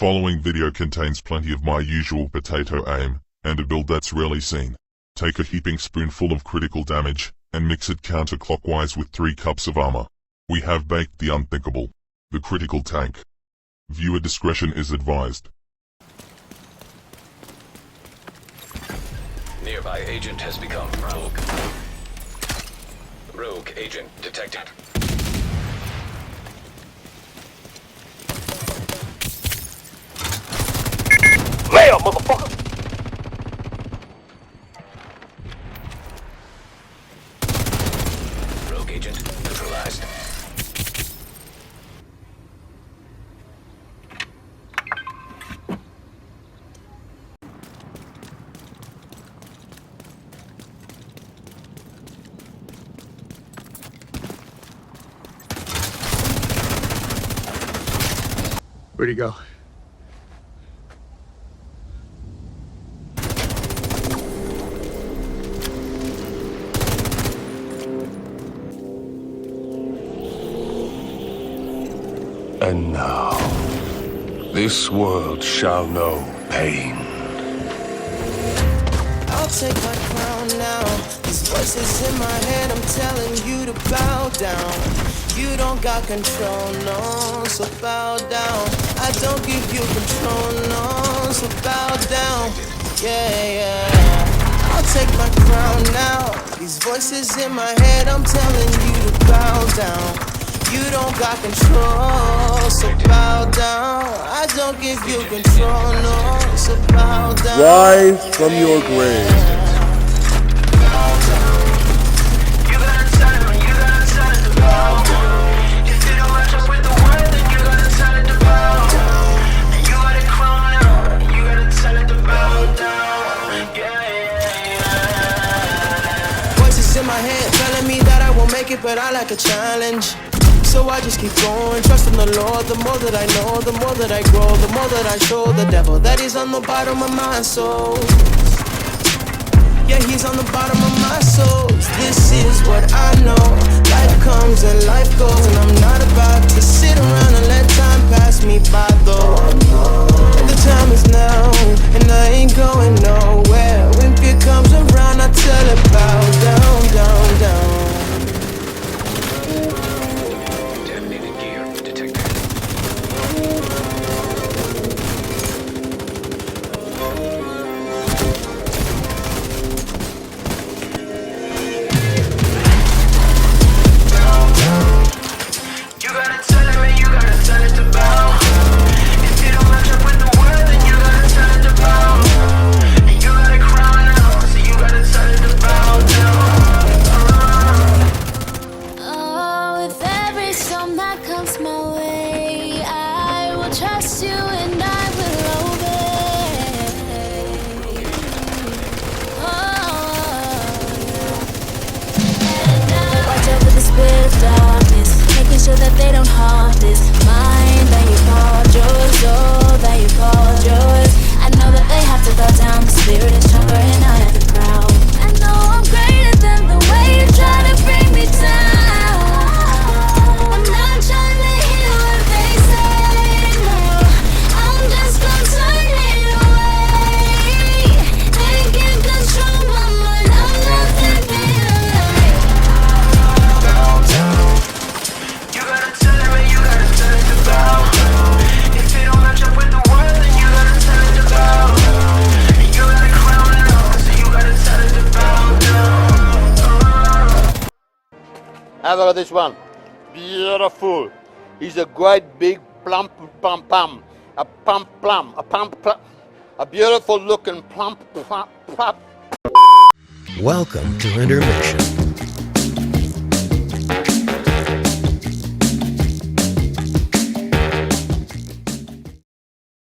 following video contains plenty of my usual potato aim, and a build that's rarely seen. Take a heaping spoonful of critical damage, and mix it counterclockwise with 3 cups of armor. We have baked the unthinkable. The critical tank. Viewer discretion is advised. Nearby agent has become rogue. Rogue agent detected. Lay up, motherfucker! Rogue agent neutralized. Where'd he go? And now, this world shall know pain. I'll take my crown now. These voices in my head, I'm telling you to bow down. You don't got control, no, so bow down. I don't give you control, no, so bow down. Yeah. I'll take my crown now. These voices in my head, I'm telling you to bow down. You don't got control, so bow down. I don't give you control, no, so bow down. Rise from your grave. Voices in my head telling me that I won't make it, but I like a challenge. So I just keep going, trust in the Lord. The more that I know, the more that I grow, the more that I show the devil that he's on the bottom of my soul. Yeah, he's on the bottom of my soul. This is what I know. Life comes and life goes, and I'm not about to sit around and let time pass me by though. The time is now, and I ain't going nowhere. When fear comes around, I tell it bow down, down, down. So that they don't harm this mind that you call yours, soul that you call yours. I know that they have to bow down. The spirit is stronger and I am the crowd. I know I'm greater than the way you try to bring me down. I'm not trying to hear what they say, no. I'm just gonna turn it away. They can control my mind, I'm not thinking alike. If it don't match up with the word, then you gotta tell it to bow. And you gotta crown it on, so you gotta tell it to bow down. How about this one? Beautiful. He's a great big plump pum pum. A pump plum. A pump plum. A beautiful looking plump plump plump. Welcome to Intermission.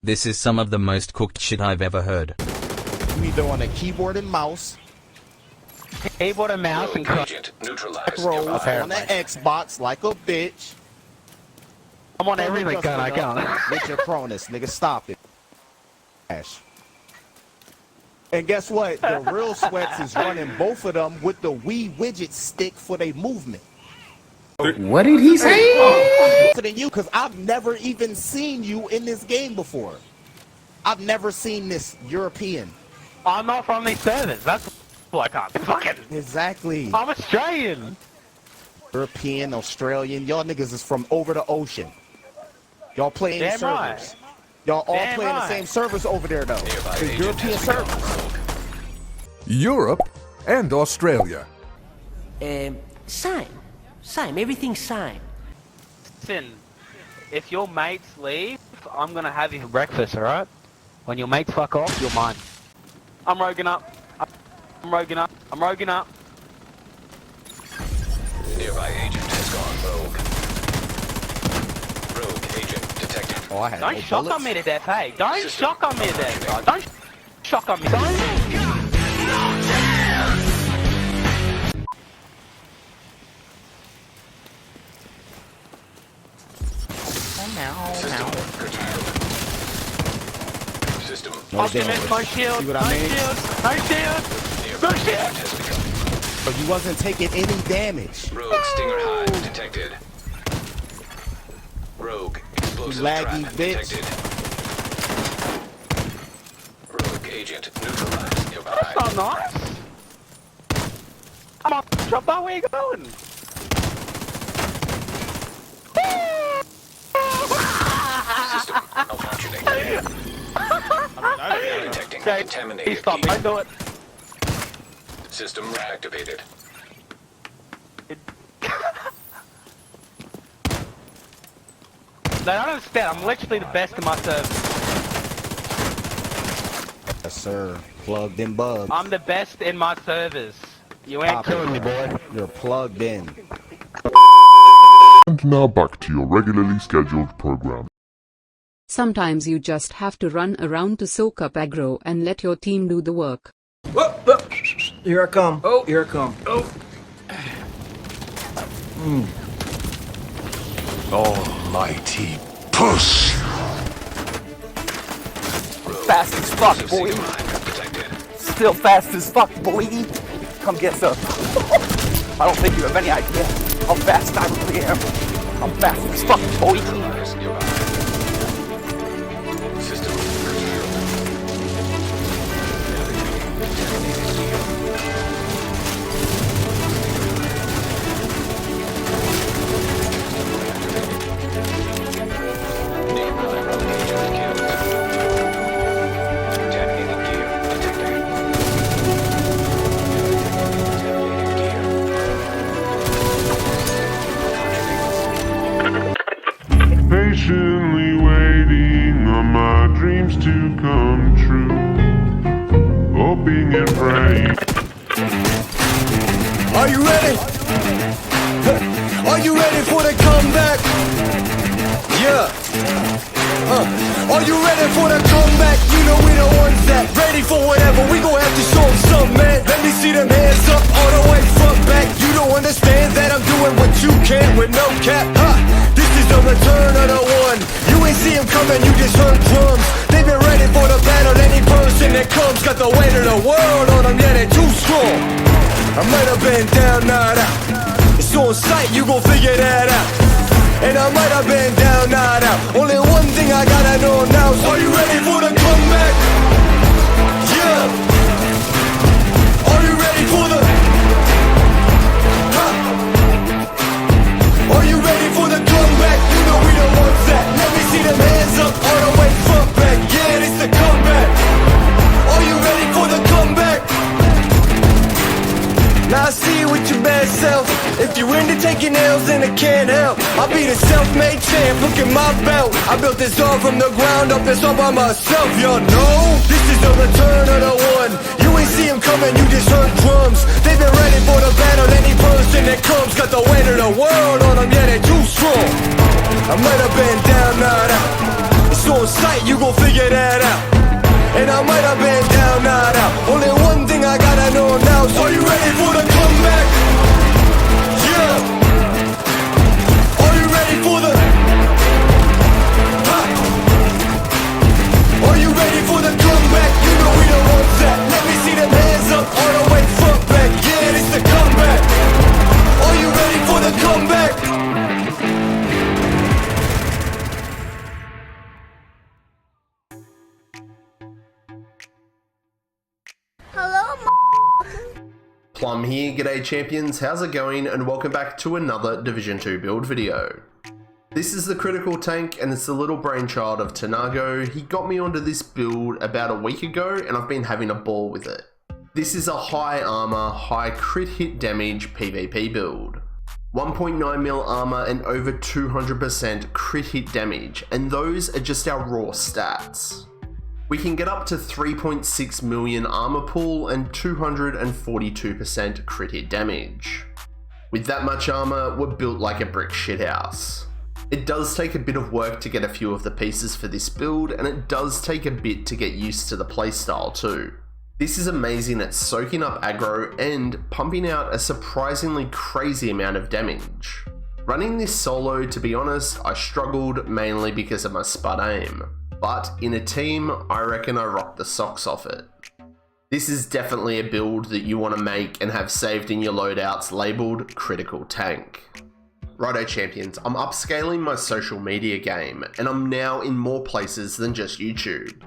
This is some of the most cooked shit I've ever heard. You either on a keyboard and mouse, Keyboard and mouse and Agent neutralized. roll on the Xbox like a bitch. I'm on everything, gun. I can't. With your Cronus, nigga, stop it. Ash. And guess what? The Oh, real sweats is running both of them with the Wii widget stick for their movement. Wii widget stick for their movement. And guess what? The real sweats is running both of them with the Wii widget stick for their movement. And guess what? The real sweats is running both of them with the Wii widget stick for their movement. What did he say? Than you, because I've never even seen you in this game before. I've never seen this European. I'm not from these servers. That's why I can't fucking. Exactly. I'm Australian. European, Australian. Y'all niggas is from over the ocean. Y'all play in the servers. Right. Y'all all play in the same servers over there, though. The European servers. Europe and Australia. Same. Everything's same. Listen, if your mates leave, I'm gonna have you for breakfast, alright? When your mates fuck off, you're mine. I'm roguing up. I'm roguing up. I'm roguing up. Nearby agent has gone rogue. Rogue agent detected. Oh, I had Don't no shotgun bullets. me to death, hey. Don't shotgun me to death, guys. Don't shotgun me, son. System. Optimus, no shield, See what no I mean? shield, no shield, no shield. But you wasn't taking any damage. Rogue Stinger Hive detected. Rogue explosive Laggy trap bitch. detected. Rogue agent neutralized nearby. That's not nice. I'm on drop that, where you going? System malfunctioning. Detecting Okay, contaminated stop, heat. don't do it. System reactivated. They don't understand, I'm literally the best in my server. Yes, sir. Plugged in bugs. I'm the best in my servers. You ain't killing me, boy. You're plugged in. And now back to your regularly scheduled program. Sometimes you just have to run around to soak up aggro and let your team do the work. Here I come. Oh, here I come. Oh. Almighty push! Fast as fuck, boy. Still fast as fuck, boy. Come get some. I don't think you have any idea how fast I really am. I'm fast as fuck, boy. System Patiently waiting on my dreams to come true. Hoping and praying. Are you ready? Are you ready for the comeback? Yeah. Are you ready for the comeback? You know we the ones that ready for whatever. We gon' have to show them something, man. Let me see them hands up all the way front back. You don't understand that I'm doing what you can't with no cap. This is the return of the one. You ain't see him coming, you just heard drums. They've been ready for the battle. Any person that comes got the weight of the world on them. Yeah, they too strong. I might have been down, not out. It's on sight, you gon' figure that out. And I might have been down, not out. Only one thing I gotta know now is, are you ready for the comeback? Yeah. Are you ready for the... Are you ready for the comeback? You know we the ones that... Let me see them hands up all the way front back. Yeah, this the comeback. Are you ready for the comeback? Now I see you with your bad self. If you're into taking L's, then I can't help. I'll be the self-made champ, look at my belt. I built this all from the ground up, it's all by myself, y'all know. This is the return of the one. You ain't see him coming, you just heard drums. They've been ready for the battle. Any person that comes got the weight of the world on them, yeah, they too strong. I might have been down, not out. It's on sight, you gon' figure that out. And I might have been down, not out. Only one thing I gotta know now is, are you ready for the comeback? Yeah. Are you ready for the... Are you ready for the comeback? You know we the ones that... Let me see them hands up all the way front back. Yeah, it's the comeback. Are you ready for the comeback? Plum here, g'day champions, how's it going, and welcome back to another Division 2 build video. This is the critical tank and it's the little brainchild of Tinaargo. He got me onto this build about a week ago and I've been having a ball with it. This is a high armor, high crit hit damage PvP build. 1.9mm armor and over 200% crit hit damage, and those are just our raw stats. We can get up to 3.6 million armor pool and 242% crit hit damage. With that much armor, we're built like a brick shithouse. It does take a bit of work to get a few of the pieces for this build, and it does take a bit to get used to the playstyle too. This is amazing at soaking up aggro and pumping out a surprisingly crazy amount of damage. Running this solo, to be honest, I struggled mainly because of my Spud aim, but in a team, I reckon I rocked the socks off it. This is definitely a build that you want to make and have saved in your loadouts labelled Critical Tank. Righto champions, I'm upscaling my social media game and I'm now in more places than just YouTube.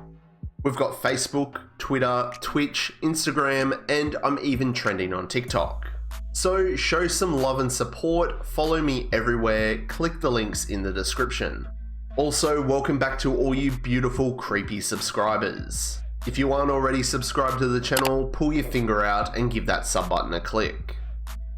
We've got Facebook, Twitter, Twitch, Instagram, and I'm even trending on TikTok. So show some love and support, follow me everywhere, click the links in the description. Also, welcome back to all you beautiful creepy subscribers. If you aren't already subscribed to the channel, pull your finger out and give that sub button a click.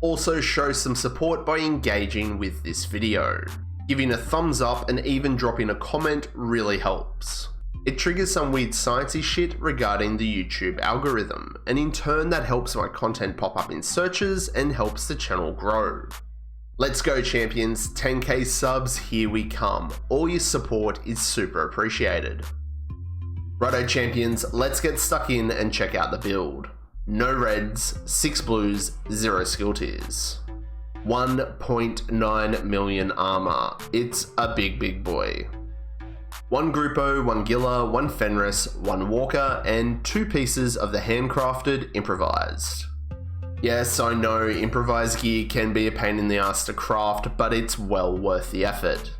Also show some support by engaging with this video. Giving a thumbs up and even dropping a comment really helps. It triggers some weird sciencey shit regarding the YouTube algorithm, and in turn that helps my content pop up in searches and helps the channel grow. Let's go champions, 10k subs, here we come. All your support is super appreciated. Righto champions, let's get stuck in and check out the build. No reds, 6 blues, 0 skill tiers. 1.9 million armor. It's a big boy. 1 Gruppo, 1 Gilla, 1 Fenris, 1 Walker, and 2 pieces of the handcrafted improvised. Yes, I know improvised gear can be a pain in the ass to craft, but it's well worth the effort.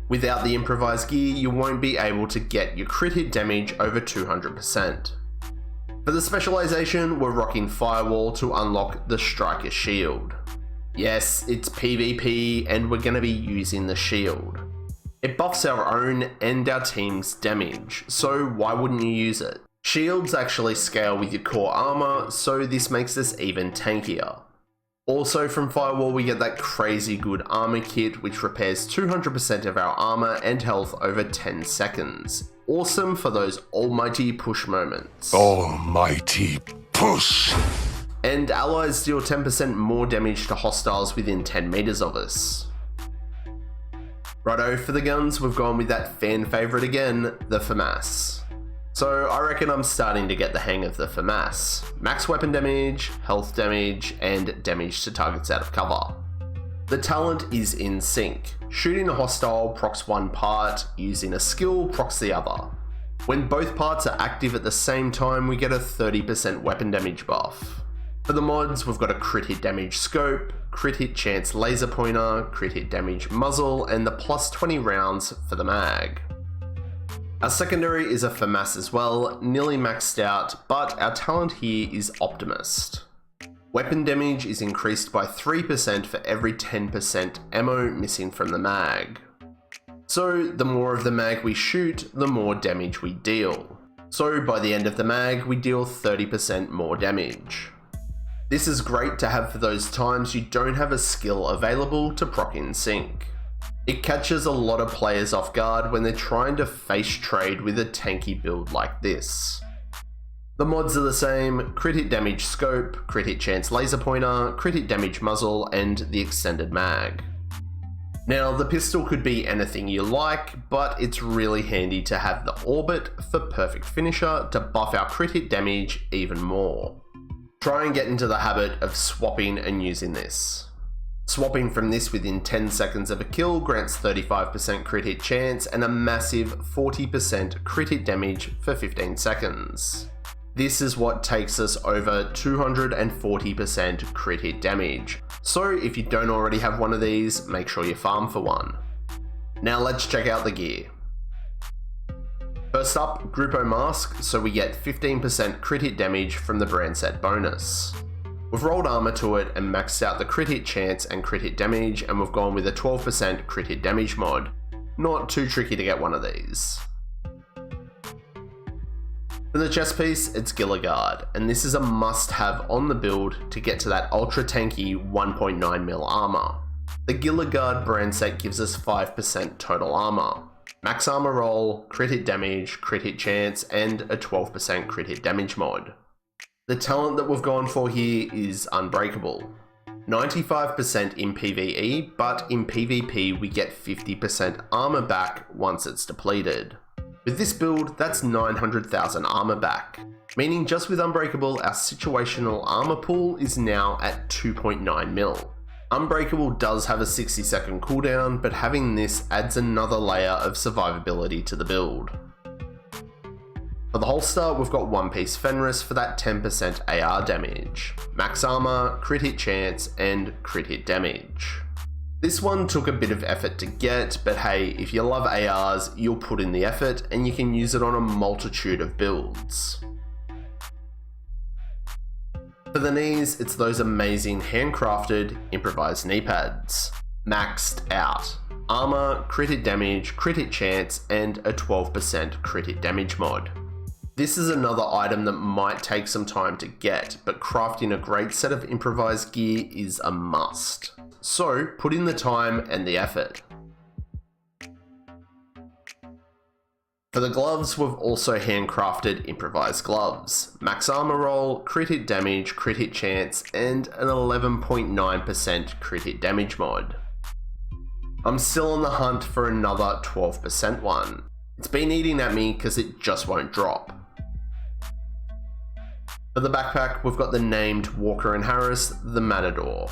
Without the improvised gear, you won't be able to get your crit hit damage over 200%. For the specialization, we're rocking Firewall to unlock the Striker Shield. Yes, it's PvP and we're going to be using the shield. It buffs our own and our team's damage, so why wouldn't you use it? Shields actually scale with your core armor, so this makes us even tankier. Also from Firewall we get that crazy good armor kit which repairs 200% of our armor and health over 10 seconds. Awesome for those almighty push moments. Almighty push! And allies deal 10% more damage to hostiles within 10 meters of us. Righto, for the guns, we've gone with that fan favourite again, the FAMAS. So I reckon I'm starting to get the hang of the FAMAS. Max weapon damage, health damage, and damage to targets out of cover. The talent is in sync. Shooting a hostile procs one part, using a skill procs the other. When both parts are active at the same time, we get a 30% weapon damage buff. For the mods, we've got a crit hit damage scope, crit hit chance laser pointer, crit hit damage muzzle, and the plus 20 rounds for the mag. Our secondary is a FAMAS as well, nearly maxed out, but our talent here is Optimist. Weapon damage is increased by 3% for every 10% ammo missing from the mag. So the more of the mag we shoot, the more damage we deal. So by the end of the mag, we deal 30% more damage. This is great to have for those times you don't have a skill available to proc in sync. It catches a lot of players off guard when they're trying to face trade with a tanky build like this. The mods are the same: crit hit damage scope, crit hit chance laser pointer, crit hit damage muzzle, and the extended mag. Now the pistol could be anything you like, but it's really handy to have the orbit for perfect finisher to buff our crit hit damage even more. Try and get into the habit of swapping and using this. Swapping from this within 10 seconds of a kill grants 35% crit hit chance and a massive 40% crit hit damage for 15 seconds. This is what takes us over 240% crit hit damage. So if you don't already have one of these, make sure you farm for one. Now let's check out the gear. First up, Gruppo Mask, so we get 15% crit hit damage from the brand set bonus. We've rolled armor to it and maxed out the crit hit chance and crit hit damage, and we've gone with a 12% crit hit damage mod. Not too tricky to get one of these. For the chest piece, it's Gilligard, and this is a must-have on the build to get to that ultra tanky 1.9mm armor. The Gilligard brand set gives us 5% total armor, max armor roll, crit hit damage, crit hit chance, and a 12% crit hit damage mod. The talent that we've gone for here is Unbreakable. 95% in PvE, but in PvP we get 50% armor back once it's depleted. With this build, that's 900,000 armor back, meaning just with Unbreakable, our situational armor pool is now at 2.9mm. Unbreakable does have a 60-second cooldown, but having this adds another layer of survivability to the build. For the holster, we've got one piece Fenris for that 10% AR damage, max armor, crit hit chance, and crit hit damage. This one took a bit of effort to get, but hey, if you love ARs, you'll put in the effort and you can use it on a multitude of builds. For the knees, it's those amazing handcrafted, improvised knee pads. Maxed out. Armor, crit hit damage, crit hit chance, and a 12% crit hit damage mod. This is another item that might take some time to get, but crafting a great set of improvised gear is a must. So put in the time and the effort. For the gloves, we've also handcrafted improvised gloves. Max armor roll, crit hit damage, crit hit chance, and an 11.9% crit hit damage mod. I'm still on the hunt for another 12% one. It's been eating at me because it just won't drop. For the backpack, we've got the named Walker and Harris, the Matador.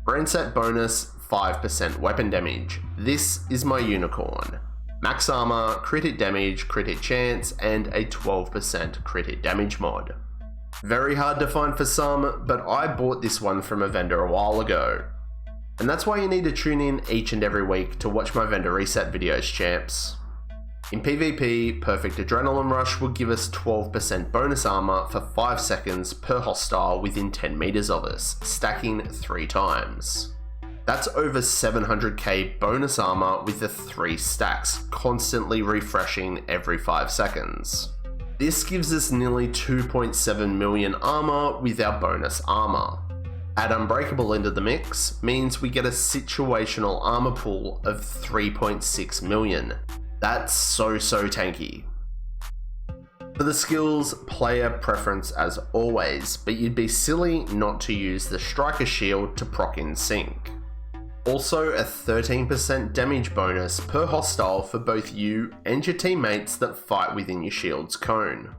Brand set bonus, 5% weapon damage. This is my unicorn. Max armor, crit hit damage, crit hit chance, and a 12% crit hit damage mod. Very hard to find for some, but I bought this one from a vendor a while ago. And that's why you need to tune in each and every week to watch my vendor reset videos, champs. In PvP, Perfect Adrenaline Rush will give us 12% bonus armor for 5 seconds per hostile within 10 meters of us, stacking 3 times. That's over 700k bonus armor with the 3 stacks, constantly refreshing every 5 seconds. This gives us nearly 2.7 million armor with our bonus armor. Add Unbreakable into the mix means we get a situational armor pool of 3.6 million. That's so tanky. For the skills, player preference as always, but you'd be silly not to use the Striker Shield to proc in sync. Also a 13% damage bonus per hostile for both you and your teammates that fight within your shield's cone.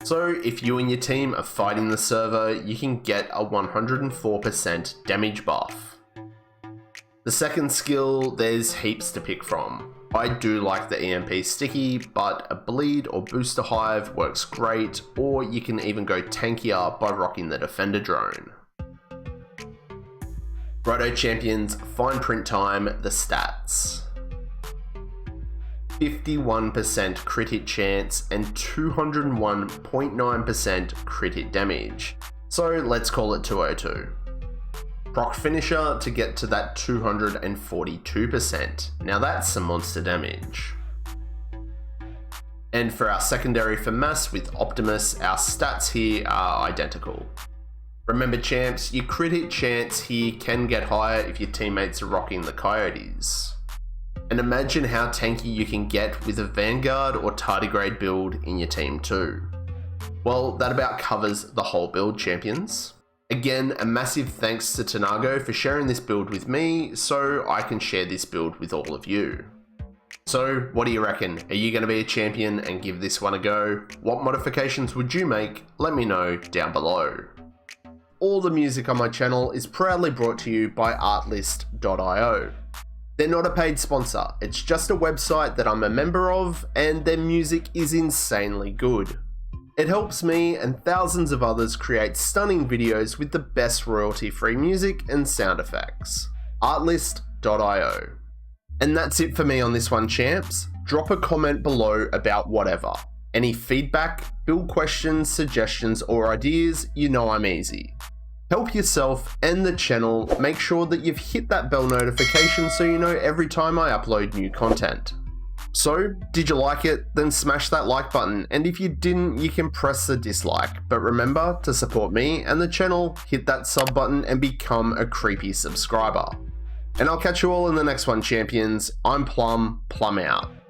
So if you and your team are fighting the server, you can get a 104% damage buff. The second skill, there's heaps to pick from. I do like the EMP sticky, but a bleed or booster hive works great, or you can even go tankier by rocking the defender drone. Righto champions, fine print time, the stats. 51% crit hit chance and 201.9% crit hit damage. So let's call it 202. Proc finisher to get to that 242%. Now that's some monster damage. And for our secondary for mass with Optimus, our stats here are identical. Remember champs, your crit hit chance here can get higher if your teammates are rocking the Coyotes. And imagine how tanky you can get with a Vanguard or tardigrade build in your team too. Well, that about covers the whole build, champions. Again, a massive thanks to Tinaargo for sharing this build with me so I can share this build with all of you. So, what do you reckon? Are you going to be a champion and give this one a go? What modifications would you make? Let me know down below. All the music on my channel is proudly brought to you by artlist.io. They're not a paid sponsor, it's just a website that I'm a member of, and their music is insanely good. It helps me and thousands of others create stunning videos with the best royalty-free music and sound effects. Artlist.io. And that's it for me on this one, champs. Drop a comment below about whatever. Any feedback, build questions, suggestions, or ideas, you know I'm easy. Help yourself and the channel. Make sure that you've hit that bell notification so you know every time I upload new content. So, did you like it? Then smash that like button, and if you didn't, you can press the dislike. But remember, to support me and the channel, hit that sub button and become a creepy subscriber. And I'll catch you all in the next one, champions. I'm Plum out.